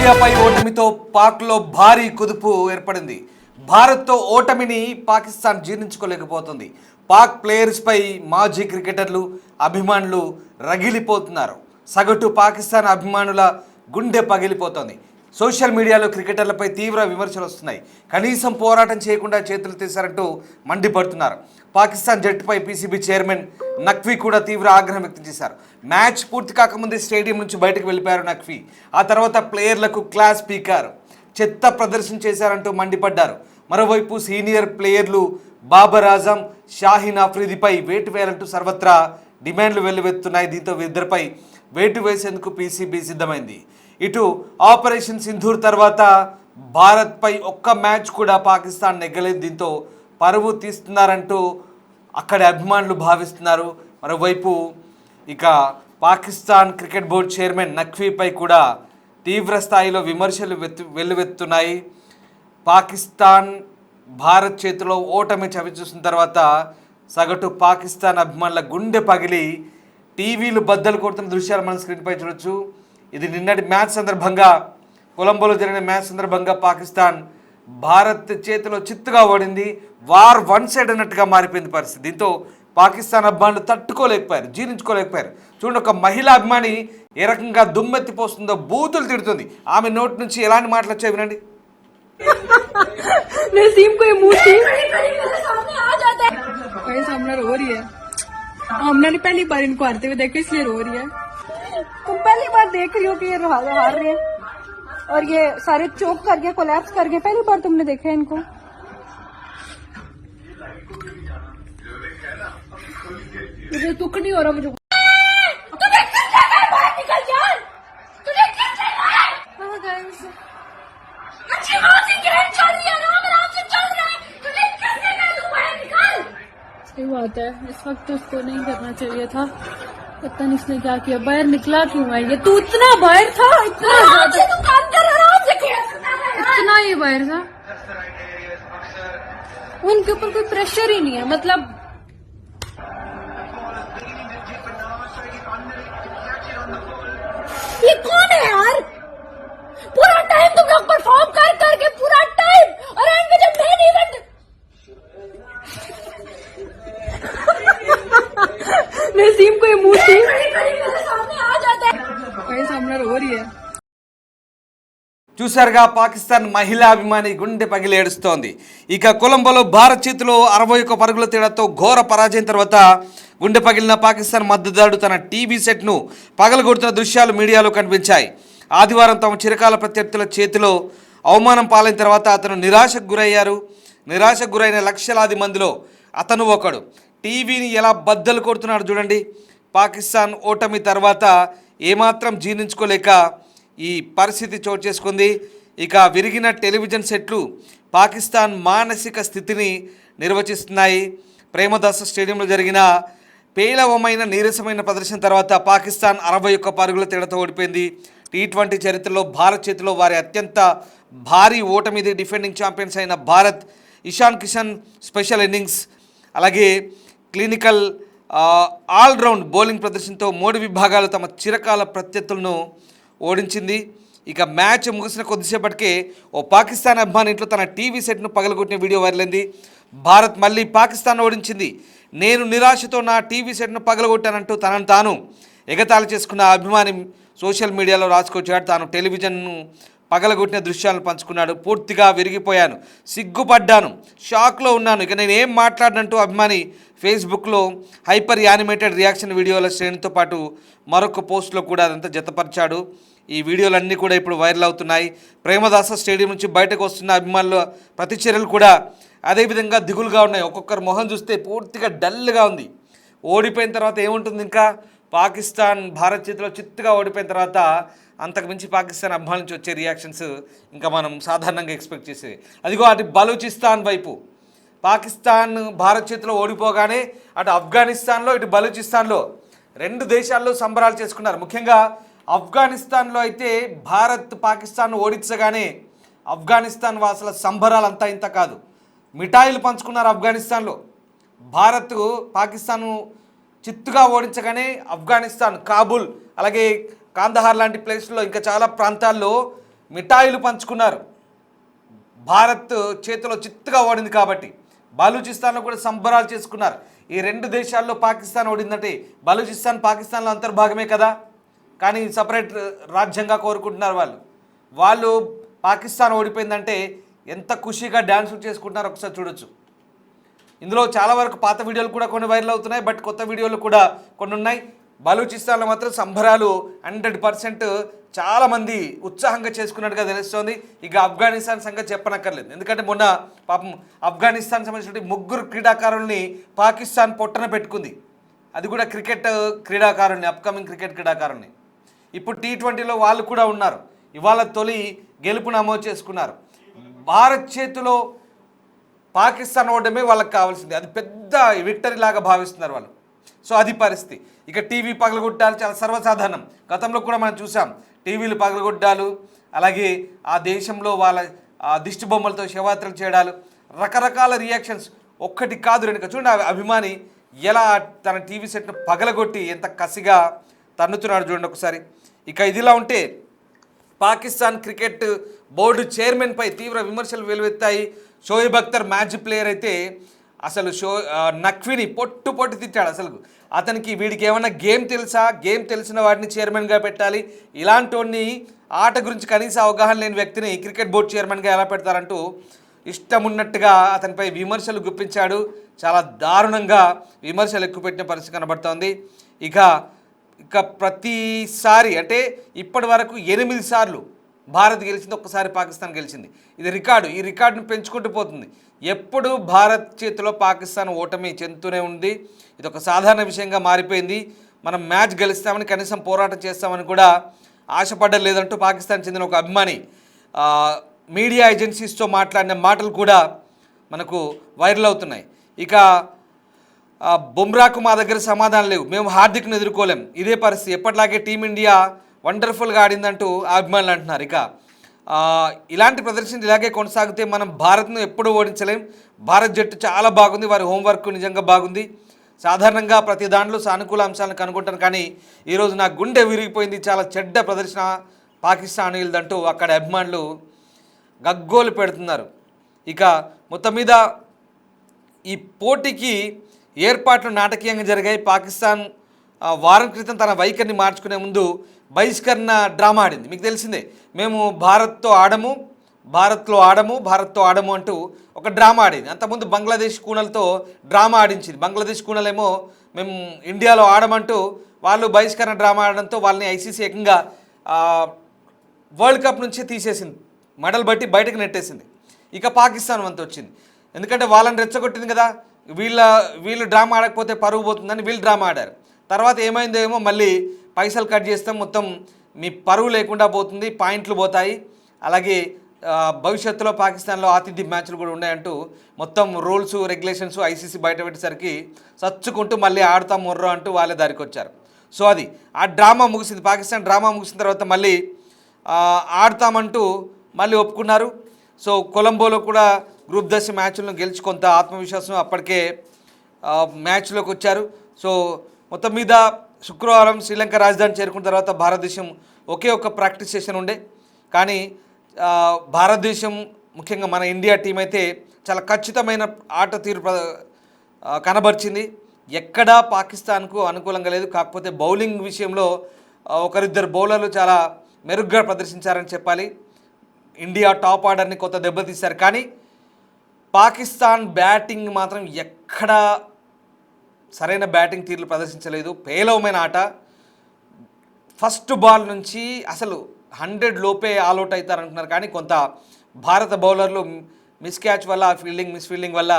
ఇండియాపై ఓటమితో పాక్లో భారీ కుదుపు ఏర్పడింది. భారత్తో ఓటమిని పాకిస్తాన్ జీర్ణించుకోలేకపోతుంది. పాక్ ప్లేయర్స్పై మాజీ క్రికెటర్లు అభిమానులు రగిలిపోతున్నారు. సగటు పాకిస్తాన్ అభిమానుల గుండె పగిలిపోతోంది. సోషల్ మీడియాలో క్రికెటర్లపై తీవ్ర విమర్శలు వస్తున్నాయి. కనీసం పోరాటం చేయకుండా చేతులు తీశారంటూ మండిపడుతున్నారు. పాకిస్తాన్ జట్టుపై పీసీబీ చైర్మన్ నఖ్వీ కూడా తీవ్ర ఆగ్రహం వ్యక్తం చేశారు. మ్యాచ్ పూర్తి కాకముందే స్టేడియం నుంచి బయటకు వెళ్ళిపోయారు నఖ్వీ. ఆ తర్వాత ప్లేయర్లకు క్లాస్ పీకారు, చెత్త ప్రదర్శన చేశారంటూ మండిపడ్డారు. మరోవైపు సీనియర్ ప్లేయర్లు బాబర్ ఆజం, షాహీన్ అఫ్రీదిపై వేటు వేయాలంటూ సర్వత్రా డిమాండ్లు వెల్లువెత్తున్నాయి. దీంతో ఇద్దరిపై వేటు వేసేందుకు పీసీబీ సిద్ధమైంది. ఇటు ఆపరేషన్ సింధూర్ తర్వాత భారత్పై ఒక్క మ్యాచ్ కూడా పాకిస్తాన్ నెగ్గలేదు. దీంతో పరువు తీస్తున్నారంటూ అక్కడి అభిమానులు భావిస్తున్నారు. మరోవైపు ఇక పాకిస్తాన్ క్రికెట్ బోర్డు చైర్మన్ నఖ్వీపై కూడా తీవ్ర స్థాయిలో విమర్శలు వెల్లువెత్తున్నాయి. పాకిస్తాన్ భారత్ చేతిలో ఓటమి చవిచూసిన తర్వాత సగటు పాకిస్తాన్ అభిమానుల గుండె పగిలి టీవీలు బద్దలు కొడుతున్న దృశ్యాలు మనం స్క్రీన్పై చూడొచ్చు. ఇది నిన్నటి మ్యాచ్ సందర్భంగా, కొలంబోలో జరిగిన మ్యాచ్ సందర్భంగా పాకిస్తాన్ భారత్ చేతిలో చిత్తుగా ఓడింది. వార్ వన్ సైడ్ అన్నట్టుగా మారిపోయింది పరిస్థితి. దీంతో పాకిస్తాన్ అభిమానులు తట్టుకోలేకపోయారు, జీర్ణించుకోలేకపోయారు. చూడండి, ఒక మహిళా అభిమాని ఏ రకంగా దుమ్మెత్తిపోస్తుందో, బూతులు తిడుతుంది. ఆమె నోటి నుంచి ఎలాంటి మాటలు వచ్చాయి వినండి. सामने रो रही है। हमने ने पहली बार इनको हारते हुए देखा इसलिए रो रही है। तुम पहली बार देख रही हो कि ये हार रहे हैं और ये सारे चोक कर गए, कोलैप्स कर गए। पहली बार तुमने देखा है इनको। मुझे दुख नहीं हो रहा, मुझे सही बात है। इस वक्त उसको नहीं करना चाहिए था। पता नहीं इसने क्या किया, बाहर निकला क्यों है ये? तू इतना बाहर था, इतना ही बाहर था। उनके ऊपर कोई प्रेशर ही नहीं है। मतलब ये कौन है यार? पूरा टाइम तुम लोग परफॉर्म कर करके पूरा टाइम, और एंड में जब मेन इवेंट नसीम को ये मूड थी सामने आ जाता है, सामने रो रही है। చూశారుగా, పాకిస్తాన్ మహిళా అభిమాని గుండె పగిలి ఏడుస్తోంది. ఇక కొలంబోలో భారత్ చేతిలో 61 పరుగుల తేడాతో ఘోర పరాజయం తర్వాత గుండె పగిలిన పాకిస్తాన్ మద్దతుదారుడు తన టీవీ సెట్ను పగలగొడుతున్న దృశ్యాలు మీడియాలో కనిపించాయి. ఆదివారం తమ చిరకాల ప్రత్యర్థుల చేతిలో అవమానం పాలైన తర్వాత అతను నిరాశకు గురయ్యారు. నిరాశకు గురైన లక్షలాది మందిలో అతను ఒకడు. టీవీని ఎలా బద్దలు కొడుతున్నాడు చూడండి. పాకిస్తాన్ ఓటమి తర్వాత ఏమాత్రం జీర్ణించుకోలేక ఈ పరిస్థితి చోటు చేసుకుంది. ఇక విరిగిన టెలివిజన్ సెట్లు పాకిస్తాన్ మానసిక స్థితిని నిర్వచిస్తున్నాయి. ప్రేమదాస స్టేడియంలో జరిగిన పేలవమైన నీరసమైన ప్రదర్శన తర్వాత పాకిస్తాన్ 61 పరుగుల తేడాతో ఓడిపోయింది. T20 చరిత్రలో భారత్ చేతిలో వారి అత్యంత భారీ ఓటమిది. డిఫెండింగ్ ఛాంపియన్స్ అయిన భారత్ ఇషాన్ కిషన్ స్పెషల్ ఇన్నింగ్స్, అలాగే క్లినికల్ ఆల్రౌండ్ బౌలింగ్ ప్రదర్శనతో 3 విభాగాలు తమ చిరకాల ప్రత్యర్థులను ఓడించింది. ఇక మ్యాచ్ ముగిసిన కొద్దిసేపటికే ఓ పాకిస్తాన్ అభిమాని ఇంట్లో తన టీవీ సెట్ను పగలగొట్టిన వీడియో వైరల్ అయింది. భారత్ మళ్ళీ పాకిస్తాన్ ఓడించింది, నేను నిరాశతో నా టీవీ సెట్ను పగలగొట్టానంటూ తనను తాను ఎగతాళి చేసుకున్న అభిమాని సోషల్ మీడియాలో రాసుకొచ్చాడు. తాను టెలివిజన్ను పగలగొట్టిన దృశ్యాలను పంచుకున్నాడు. పూర్తిగా విరిగిపోయాను, సిగ్గుపడ్డాను, షాక్లో ఉన్నాను, ఇక నేను ఏం మాట్లాడినంటూ అభిమాని ఫేస్బుక్లో హైపర్ యానిమేటెడ్ రియాక్షన్ వీడియోల శ్రేణితో పాటు మరొక పోస్ట్లో కూడా అదంతా జతపరిచాడు. ఈ వీడియోలన్నీ కూడా ఇప్పుడు వైరల్ అవుతున్నాయి. ప్రేమదాస స్టేడియం నుంచి బయటకు వస్తున్న అభిమానుల ప్రతిచర్యలు కూడా అదేవిధంగా దిగులుగా ఉన్నాయి. ఒక్కొక్కరు మొహం చూస్తే పూర్తిగా డల్గా ఉంది. ఓడిపోయిన తర్వాత ఏముంటుంది, ఇంకా పాకిస్తాన్ భారత్ చేతిలో చిత్తుగా ఓడిపోయిన తర్వాత అంతకుమించి పాకిస్తాన్ అభిమానుల నుంచి వచ్చే రియాక్షన్స్ ఇంకా మనం సాధారణంగా ఎక్స్పెక్ట్ చేసేది. అదిగో అటు బలూచిస్తాన్ వైపు పాకిస్తాన్ భారత్ చేతిలో ఓడిపోగానే అటు ఆఫ్ఘనిస్తాన్లో ఇటు బలూచిస్తాన్లో 2 దేశాల్లో సంబరాలు చేసుకున్నారు. ముఖ్యంగా ఆఫ్ఘనిస్తాన్లో అయితే భారత్ పాకిస్తాన్ ఓడించగానే ఆఫ్ఘనిస్తాన్ వాసుల సంబరాలు అంతా ఇంత కాదు, మిఠాయిలు పంచుకున్నారు. ఆఫ్ఘనిస్తాన్లో భారత్ పాకిస్తాన్ చిత్తుగా ఓడించగానే ఆఫ్ఘనిస్తాన్ కాబూల్, అలాగే కాందహార్ లాంటి ప్లేస్లో ఇంకా చాలా ప్రాంతాల్లో మిఠాయిలు పంచుకున్నారు. భారత్ చేతిలో చిత్తుగా ఓడింది కాబట్టి. బలూచిస్తాన్లో కూడా సంబరాలు చేసుకున్నారు. ఈ రెండు దేశాల్లో పాకిస్తాన్ ఓడిందంటే బలూచిస్తాన్ పాకిస్తాన్లో అంతర్భాగమే కదా, కానీ సపరేట్ రాజ్యంగా కోరుకుంటున్నారు వాళ్ళు పాకిస్తాన్ ఓడిపోయిందంటే ఎంత ఖుషిగా డ్యాన్సులు చేసుకుంటున్నారో ఒకసారి చూడొచ్చు. ఇందులో చాలా వరకు పాత వీడియోలు కూడా కొన్ని వైరల్ అవుతున్నాయి, బట్ కొత్త వీడియోలు కూడా కొన్ని ఉన్నాయి. బలూచిస్తాన్లో మాత్రం సంబరాలు 100% చాలామంది ఉత్సాహంగా చేసుకున్నట్టుగా తెలుస్తోంది. ఇక ఆఫ్ఘనిస్తాన్ సంగతి చెప్పనక్కర్లేదు, ఎందుకంటే మొన్న పాపం ఆఫ్ఘనిస్తాన్ సంబంధించిన 3 క్రీడాకారుల్ని పాకిస్తాన్ పొట్టన పెట్టుకుంది. అది కూడా క్రికెట్ క్రీడాకారుల్ని, అప్కమింగ్ క్రికెట్ క్రీడాకారుల్ని. ఇప్పుడు T20లో వాళ్ళు కూడా ఉన్నారు. ఇవాళ తొలి గెలుపు నమోదు చేసుకున్నారు. భారత్ చేతిలో పాకిస్తాన్ ఓడమే వాళ్ళకి కావాల్సింది, అది పెద్ద విక్టరీ లాగా భావిస్తున్నారు వాళ్ళు. సో అది పరిస్థితి. ఇక టీవీ పగలగొట్టాలు చాలా సర్వసాధారణం. గతంలో కూడా మనం చూసాం టీవీలు పగలగొట్టాలు, అలాగే ఆ దేశంలో వాళ్ళ దిష్టి బొమ్మలతో శివయాత్రలు చేయడాలు, రకరకాల రియాక్షన్స్. ఒక్కటి కాదు రెండు కాదు. చూడండి ఆ అభిమాని ఎలా తన టీవీ సెట్ను పగలగొట్టి ఎంత కసిగా తన్నుతున్నాడు చూడండి ఒకసారి. ఇక ఇదిలా ఉంటే పాకిస్తాన్ క్రికెట్ బోర్డు చైర్మన్పై తీవ్ర విమర్శలు వెలువెత్తాయి. షోయబ్ అఖ్తర్ మ్యాచ్ ప్లేయర్ అయితే అసలు నఖ్వీని పొట్టు తిట్టాడు. అసలు అతనికి వీడికి ఏమన్నా గేమ్ తెలుసా, గేమ్ తెలిసిన వాడిని చైర్మన్గా పెట్టాలి, ఇలాంటి ఆట గురించి కనీస అవగాహన లేని వ్యక్తిని క్రికెట్ బోర్డు చైర్మన్గా ఎలా పెడతారంటూ ఇష్టం ఉన్నట్టుగా అతనిపై విమర్శలు గుప్పించాడు. చాలా దారుణంగా విమర్శలు ఎక్కువ పరిస్థితి కనబడుతోంది. ఇక ప్రతిసారి అంటే ఇప్పటి వరకు 8 సార్లు భారత్ గెలిచింది, ఒక్కసారి పాకిస్తాన్ గెలిచింది. ఇది రికార్డు. ఈ రికార్డును పెంచుకుంటూ పోతుంది. ఎప్పుడు భారత్ చేతిలో పాకిస్తాన్ ఓటమి చెందుతూనే ఉంది. ఇది ఒక సాధారణ విషయంగా మారిపోయింది. మనం మ్యాచ్ గెలుస్తామని కనీసం పోరాటం చేస్తామని కూడా ఆశపడ్డం లేదంటూ పాకిస్తాన్ చెందిన ఒక అభిమాని మీడియా ఏజెన్సీస్తో మాట్లాడిన మాటలు కూడా మనకు వైరల్ అవుతున్నాయి. ఇక బుమ్రాకు మా దగ్గర సమాధానం లేవు, మేము హార్దిక్ను ఎదుర్కోలేం, ఇదే పరిస్థితి, ఎప్పటిలాగే టీమిండియా వండర్ఫుల్గా ఆడిందంటూ అభిమానులు అంటున్నారు. ఇక ఇలాంటి ప్రదర్శన ఇలాగే కొనసాగితే మనం భారత్ను ఎప్పుడూ ఓడించలేం. భారత్ జట్టు చాలా బాగుంది, వారి హోంవర్క్ నిజంగా బాగుంది. సాధారణంగా ప్రతి దాంట్లో సానుకూల అంశాలను కనుగొంటాను, కానీ ఈరోజు నా గుండె విరిగిపోయింది, చాలా చెడ్డ ప్రదర్శన పాకిస్తానీలదంటూ అక్కడ అభిమానులు గగ్గోలు పెడుతున్నారు. ఇక మొత్తం మీద ఈ పోటీకి ఏర్పాట్లు నాటకీయంగా జరిగాయి. పాకిస్తాన్ వారం క్రితం తన వైఖరిని మార్చుకునే ముందు బహిష్కరణ డ్రామా ఆడింది. మీకు తెలిసిందే, మేము భారత్తో ఆడము అంటూ ఒక డ్రామా ఆడింది. అంతకుముందు బంగ్లాదేశ్ కూనలతో డ్రామా ఆడించింది. బంగ్లాదేశ్ కూనలేమో మేము ఇండియాలో ఆడమంటూ వాళ్ళు బహిష్కరణ డ్రామా ఆడడంతో వాళ్ళని ఐసీసీ ఏకంగా వరల్డ్ కప్ నుంచి తీసేసింది, మెడల్ బట్టి బయటకు నెట్టేసింది. ఇక పాకిస్తాన్ వంతు వచ్చింది, ఎందుకంటే వాళ్ళని రెచ్చగొట్టింది కదా, వీళ్ళు డ్రామా ఆడకపోతే పరుగు పోతుందని వీళ్ళు డ్రామా ఆడారు. తర్వాత ఏమైందో ఏమో మళ్ళీ పైసలు కట్ చేస్తాం, మొత్తం మీ పరువు లేకుండా పోతుంది, పాయింట్లు పోతాయి, అలాగే భవిష్యత్తులో పాకిస్తాన్లో ఆతిథ్య మ్యాచ్లు కూడా ఉన్నాయంటూ మొత్తం రూల్స్ రెగ్యులేషన్స్ ఐసీసీ బయట పెట్టేసరికి చచ్చుకుంటూ మళ్ళీ ఆడతాం మొర్రో అంటూ వాళ్ళే దారికి వచ్చారు. సో అది ఆ డ్రామా ముగిసింది. పాకిస్తాన్ డ్రామా ముగిసిన తర్వాత మళ్ళీ ఆడతామంటూ మళ్ళీ ఒప్పుకున్నారు. సో కొలంబోలో కూడా గ్రూప్ దశ మ్యాచ్లను గెలిచి కొంత ఆత్మవిశ్వాసం అప్పటికే మ్యాచ్లోకి వచ్చారు. సో మొత్తం మీద శుక్రవారం శ్రీలంక రాజధాని చేరుకున్న తర్వాత భారతదేశం ఒకే ఒక ప్రాక్టీస్ సెషన్ ఉండే, కానీ భారతదేశం ముఖ్యంగా మన ఇండియా టీం అయితే చాలా ఖచ్చితమైన ఆట తీరు కనబరిచింది. ఎక్కడా పాకిస్తాన్కు అనుకూలంగా లేదు. కాకపోతే బౌలింగ్ విషయంలో ఒకరిద్దరు బౌలర్లు చాలా మెరుగ్గా ప్రదర్శించారని చెప్పాలి. ఇండియా టాప్ ఆర్డర్ని కొత్త దెబ్బతీశారు, కానీ పాకిస్తాన్ బ్యాటింగ్ మాత్రం ఎక్కడా సరైన బ్యాటింగ్ తీరులు ప్రదర్శించలేదు. పేలవమైన ఆట. ఫస్ట్ బాల్ నుంచి అసలు 100 లోపే ఆల్అవుట్ అవుతారంటున్నారు, కానీ కొంత భారత బౌలర్లు మిస్ క్యాచ్ వల్ల మిస్ ఫీల్డింగ్ వల్ల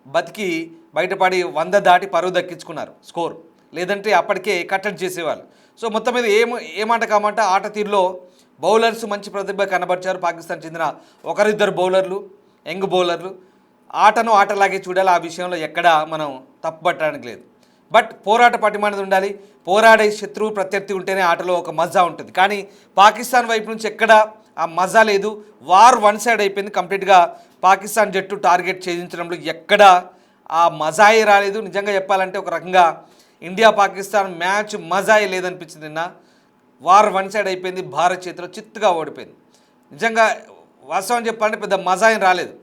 బతికి బయటపడి 100 దాటి పరువు దక్కించుకున్నారు స్కోర్, లేదంటే అప్పటికే కట్టడి చేసేవాళ్ళు. సో మొత్తం మీద ఏమాట కామంట ఆట తీరులో బౌలర్స్ మంచి ప్రతిభ కనబరిచారు. పాకిస్తాన్ చెందిన ఒకరిద్దరు బౌలర్లు, యంగ్ బౌలర్లు ఆటను ఆటలాగే చూడాలి. ఆ విషయంలో ఎక్కడా మనం తప్పుపట్టడానికి లేదు. బట్ పోరాట పటిమానది ఉండాలి. పోరాడే శత్రువు ప్రత్యర్థి ఉంటేనే ఆటలో ఒక మజా ఉంటుంది, కానీ పాకిస్తాన్ వైపు నుంచి ఎక్కడా ఆ మజా లేదు. వార్ వన్ సైడ్ అయిపోయింది కంప్లీట్గా. పాకిస్తాన్ జట్టు టార్గెట్ ఛేదించడంలో ఎక్కడా ఆ మజాయే రాలేదు. నిజంగా చెప్పాలంటే ఒక రకంగా ఇండియా పాకిస్తాన్ మ్యాచ్ మజాయే లేదనిపించింది. నిన్న వార్ వన్ సైడ్ అయిపోయింది, భారత్ చేతిలో చిత్తుగా ఓడిపోయింది. నిజంగా వాస్తవం చెప్పాలంటే పెద్ద మజా ఏం రాలేదు.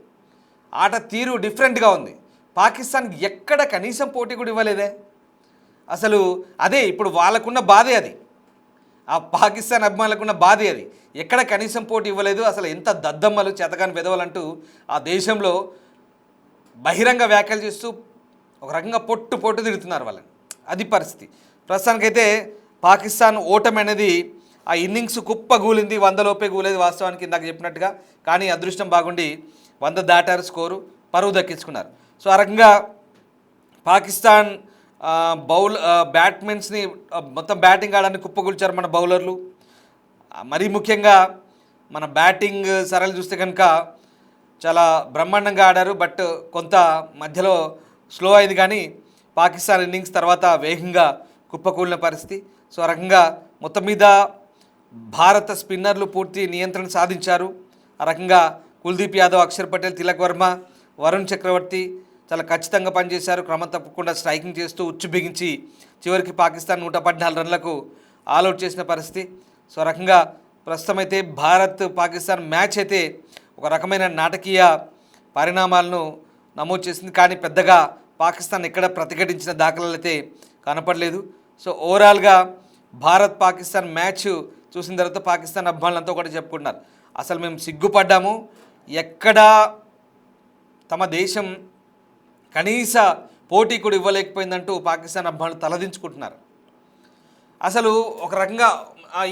ఆట తీరు డిఫరెంట్గా ఉంది. పాకిస్తాన్ ఎక్కడ కనీసం పోటీ కూడా ఇవ్వలేదే. అసలు అదే ఇప్పుడు వాళ్ళకున్న బాధే అది, ఆ పాకిస్తాన్ అభిమానులకున్న బాధే అది. ఎక్కడ కనీసం పోటీ ఇవ్వలేదు. అసలు ఎంత దద్దమ్మలు చేతగాని వెదవలంటూ ఆ దేశంలో బహిరంగ వ్యాఖ్యలు చేస్తూ ఒక రకంగా పొట్టు తిడుతున్నారు వాళ్ళని. అది పరిస్థితి. ప్రస్తుతానికైతే పాకిస్తాన్ ఓటమి అనేది ఆ ఇన్నింగ్స్ కుప్పగూలింది. 100 లోపే గూలేదు వాస్తవానికి ఇందాక చెప్పినట్టుగా. కానీ అదృష్టం బాగుండి 100 దాటారు, స్కోరు పరువు దక్కించుకున్నారు. సో ఆ రకంగా పాకిస్తాన్ బ్యాట్మెన్స్ని మొత్తం బ్యాటింగ్ ఆడడానికి కుప్పగూల్చారు మన బౌలర్లు. మరీ ముఖ్యంగా మన బ్యాటింగ్ సరళి చూస్తే కనుక చాలా బ్రహ్మాండంగా ఆడారు. బట్ కొంత మధ్యలో స్లో అయింది. కానీ పాకిస్తాన్ ఇన్నింగ్స్ తర్వాత వేగంగా కుప్పకూలిన పరిస్థితి. సో ఆ రకంగా మొత్తం మీద భారత స్పిన్నర్లు పూర్తి నియంత్రణ సాధించారు. ఆ రకంగా కుల్దీప్ యాదవ్, అక్షర్ పటేల్, తిలక్ వర్మ, వరుణ్ చక్రవర్తి చాలా ఖచ్చితంగా పనిచేశారు. క్రమం తప్పకుండా స్ట్రైకింగ్ చేస్తూ ఉచ్చు బిగించి చివరికి పాకిస్తాన్ 114 రన్లకు ఆల్అవుట్ చేసిన పరిస్థితి. సో ఆ రకంగా ప్రస్తుతం అయితే భారత్ పాకిస్తాన్ మ్యాచ్ అయితే ఒక రకమైన నాటకీయ పరిణామాలను నమోదు చేసింది. కానీ పెద్దగా పాకిస్తాన్ ఎక్కడ ప్రతిఘటించిన దాఖలాలు అయితే కనపడలేదు. సో ఓవరాల్గా భారత్ పాకిస్తాన్ మ్యాచ్ చూసిన తర్వాత పాకిస్తాన్ అభిమానులంతా ఒకటి చెప్పుకుంటున్నారు, అసలు మేము సిగ్గుపడ్డాము, ఎక్కడా తమ దేశం కనీస పోటీ కూడా ఇవ్వలేకపోయిందంటూ పాకిస్తాన్ అభిమానులు తలదించుకుంటున్నారు. అసలు ఒక రకంగా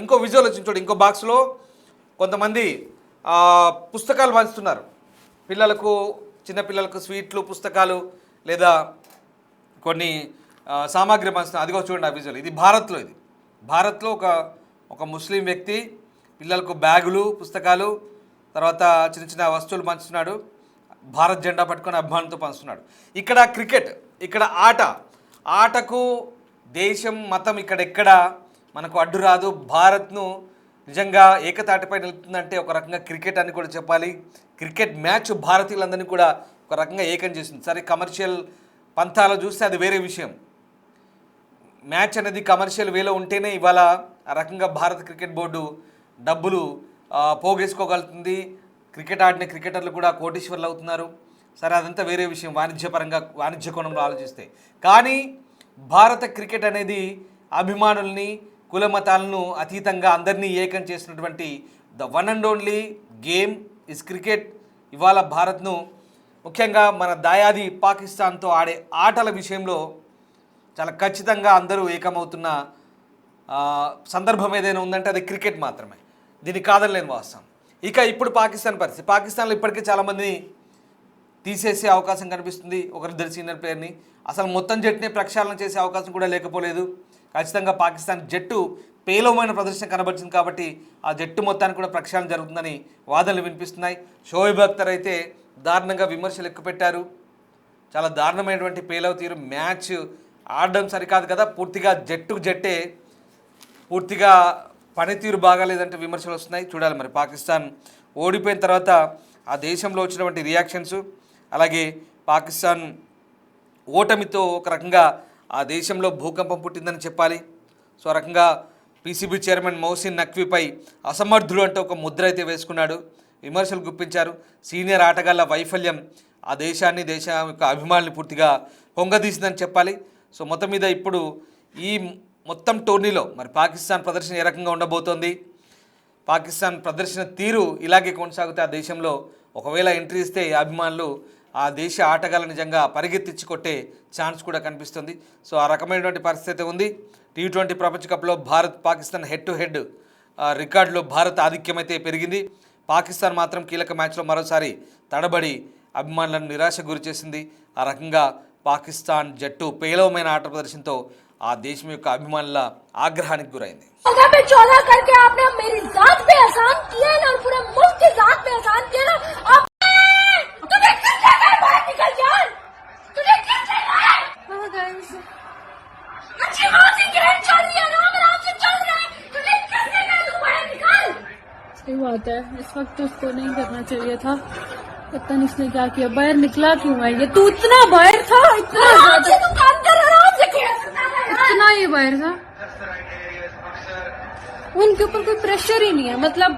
ఇంకో విజువల్ వచ్చింది చూడు, ఇంకో బాక్స్లో కొంతమంది పుస్తకాలు పంచుతున్నారు పిల్లలకు, చిన్నపిల్లలకు స్వీట్లు, పుస్తకాలు లేదా కొన్ని సామాగ్రి పంచుతున్నారు. అదిగో చూడండి ఆ విజువల్. ఇది భారత్లో ఒక ముస్లిం వ్యక్తి పిల్లలకు బ్యాగులు, పుస్తకాలు, తర్వాత చిన్న చిన్న వస్తువులు పంచుతున్నాడు. భారత్ జెండా పట్టుకొని అభిమానులతో పంచుతున్నాడు. ఇక్కడ క్రికెట్, ఇక్కడ ఆటకు దేశం, మతం ఇక్కడెక్కడ మనకు అడ్డు రాదు. భారత్ను నిజంగా ఏకతాటిపై నిలుపుతుందంటే ఒక రకంగా క్రికెట్ అని కూడా చెప్పాలి. క్రికెట్ మ్యాచ్ భారతీయులందరినీ కూడా ఒక రకంగా ఏకం చేస్తుంది. సరే కమర్షియల్ పంథాలో చూస్తే అది వేరే విషయం. మ్యాచ్ అనేది కమర్షియల్ వేలో ఉంటేనే ఇవాళ ఆ రకంగా భారత క్రికెట్ బోర్డు డబ్బులు పోగేసుకోగలుగుతుంది. క్రికెట్ ఆడిన క్రికెటర్లు కూడా కోటీశ్వర్లు అవుతున్నారు. సరే అదంతా వేరే విషయం వాణిజ్య కోణంలో ఆలోచిస్తే. కానీ భారత క్రికెట్ అనేది అభిమానుల్ని, కుల మతాలను అతీతంగా అందరినీ ఏకం చేసినటువంటి the one and only game is cricket. ఇవాళ భారత్ను ముఖ్యంగా మన దాయాది పాకిస్తాన్తో ఆడే ఆటల విషయంలో చాలా ఖచ్చితంగా అందరూ ఏకమవుతున్న సందర్భం ఏదైనా ఉందంటే అది క్రికెట్ మాత్రమే. దీన్ని కాదనలేని వాస్తవం. ఇక ఇప్పుడు పాకిస్తాన్ పరిస్థితి, పాకిస్తాన్లో ఇప్పటికే చాలామందిని తీసేసే అవకాశం కనిపిస్తుంది. ఒకరిద్దరు సీనియర్ ప్లేయర్ని, అసలు మొత్తం జట్టునే ప్రక్షాళన చేసే అవకాశం కూడా లేకపోలేదు. ఖచ్చితంగా పాకిస్తాన్ జట్టు పేలవమైన ప్రదర్శన కనబరిచింది కాబట్టి ఆ జట్టు మొత్తానికి కూడా ప్రక్షాళన జరుగుతుందని వాదనలు వినిపిస్తున్నాయి. షోయబ్ అఖ్తర్ అయితే దారుణంగా విమర్శలు ఎక్కుపెట్టారు. చాలా దారుణమైనటువంటి పేలవ తీరు, మ్యాచ్ ఆడడం సరికాదు కదా, పూర్తిగా జట్టే పూర్తిగా పనితీరు బాగాలేదంటే విమర్శలు వస్తున్నాయి. చూడాలి మరి పాకిస్తాన్ ఓడిపోయిన తర్వాత ఆ దేశంలో వచ్చినటువంటి రియాక్షన్స్, అలాగే పాకిస్తాన్ ఓటమితో ఒక రకంగా ఆ దేశంలో భూకంపం పుట్టిందని చెప్పాలి. సో ఆ రకంగా పీసీబీ చైర్మన్ మోహసిన్ నఖ్వీపై అసమర్థుడు అంటూ ఒక ముద్ర అయితే వేసుకున్నాడు. విమర్శలు గుప్పించారు. సీనియర్ ఆటగాళ్ల వైఫల్యం ఆ దేశం యొక్క అభిమానులు పూర్తిగా పొంగదీసిందని చెప్పాలి. సో మొత్తం మీద ఇప్పుడు ఈ మొత్తం టోర్నీలో మరి పాకిస్తాన్ ప్రదర్శన ఏ రకంగా ఉండబోతోంది, పాకిస్తాన్ ప్రదర్శన తీరు ఇలాగే కొనసాగితే ఆ దేశంలో ఒకవేళ ఎంట్రీ ఇస్తే అభిమానులు ఆ దేశ ఆటగాళ్ళ నిజంగా పరిగెత్తించి కొట్టే ఛాన్స్ కూడా కనిపిస్తుంది. సో ఆ రకమైనటువంటి పరిస్థితి ఉంది. T20 ప్రపంచ కప్లో Bharat Pakistan head to head రికార్డులో భారత్ ఆధిక్యం అయితే పెరిగింది. పాకిస్తాన్ మాత్రం కీలక మ్యాచ్లో మరోసారి తడబడి అభిమానులను నిరాశకు గురిచేసింది. ఆ రకంగా పాకిస్తాన్ జట్టు పేలవమైన ఆట ప్రదర్శనతో ఆ దేశం యొక్క అభిమానుల ఆగ్రహానికి గురైంది. सही बात है, इस वक्त तो उसको नहीं करना चाहिए था. पता नहीं इसने क्या किया, बाहर निकला क्यों है ये? तू इतना बाहर था, इतना ही बाहर था. उनके ऊपर कोई प्रेशर ही नहीं है. मतलब